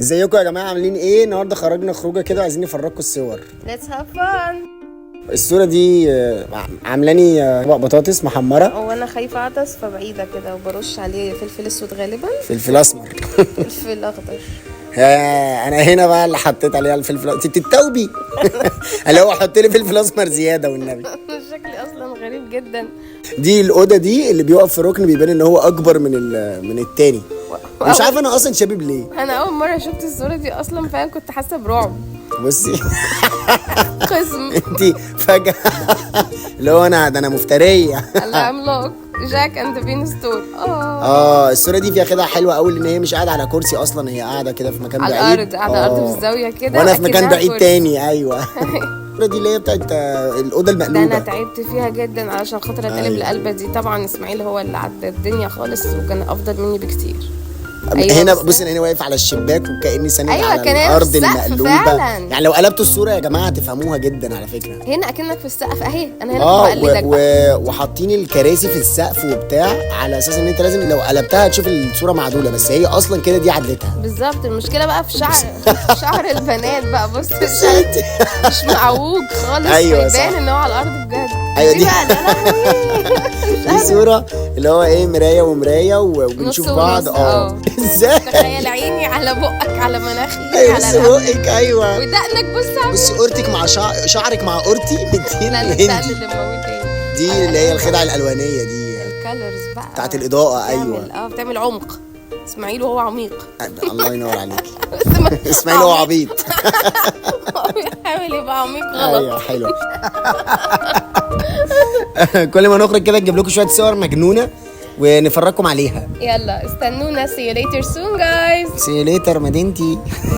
ازيكم يا جماعه؟ عاملين ايه؟ النهارده خرجنا خروجه كده وعايزين نفرجكم الصور. Let's have fun. الصوره دي عاملاني طبق بطاطس محمره، وانا خايفه اعطس فبعيده كده وبرش عليه فلفل اسود غالبا. فلفل اسمر فلفل اخضر. انا هنا بقى اللي حطيت عليها الفلفل. انت بتتوبي اللي هو حط لي فلفل اسمر زياده والنبي. شكلي اصلا غريب جدا. دي الاوضه دي اللي بيقف في ركن بيبان ان هو اكبر من التاني. مش عارف انا اصلا شبيب ليه. انا اول مره شفت الصوره دي اصلا فعلا كنت حاسه برعب. بصي قسم انت فجاه اللي هو انا مفتريه. العملاق جاك اند بين ستور. الصوره دي فيها خدعه حلوه قوي، ان هي مش قاعده على كرسي اصلا، هي قاعده كده في مكان على بعيد الارض، قاعده على الارض في الزاويه كده وانا في مكان بعيد كرسي. تاني. ايوه الصوره دي اللي هي بتاعت الاوضه ده المقلوبه. انا تعبت فيها جدا علشان خاطر اتقلب القلبه دي. طبعا اسماعيل هو اللي عدى الدنيا خالص وكان افضل مني بكتير. هنا بص، انا هنا واقف على الشباك وكاني ساند على كأنك الارض في السقف المقلوبه فعلا. يعني لو قلبتوا الصوره يا جماعه هتفهموها جدا على فكره. هنا اكنك في السقف اهي. انا هنا بقلدك وحاطين الكراسي في السقف وبتاع على اساس ان انت لازم لو قلبتها تشوف الصوره معدوله، بس هي اصلا كده دي عدلتها بالظبط. المشكله بقى في شعر البنات بقى. بص الشعر مش معوج خالص. أيوة يبان صح. ان هو على الارض بجد. أيوة دي بقى دي صوره اللي هو ايه، مرايه ومرايه وبنشوف نص بعض. ونص. ازاي؟ تخيل عيني على بقك على مناخيرك ايوه على بص رقبتك بقك. ايوه ودقنك. بص بصي قورتك مع شعرك مع قورتي لا الهندي. الدقن اللي موتين دي اللي هي الخدعه الالوانيه دي الكالرز بقى بتاعت الاضاءه. ايوه بتعمل عمق. اسماعيل وهو عميق. الله ينور عليك. اسماعيل هو عبيط. بيحاول يبقى عميق غلط. ايوه حلو. كل ما نخرج كده نجيب لكم شويه صور مجنونه ونفرجكم عليها. يلا استنونا. see you later soon guys. سي ليتر مدينتي.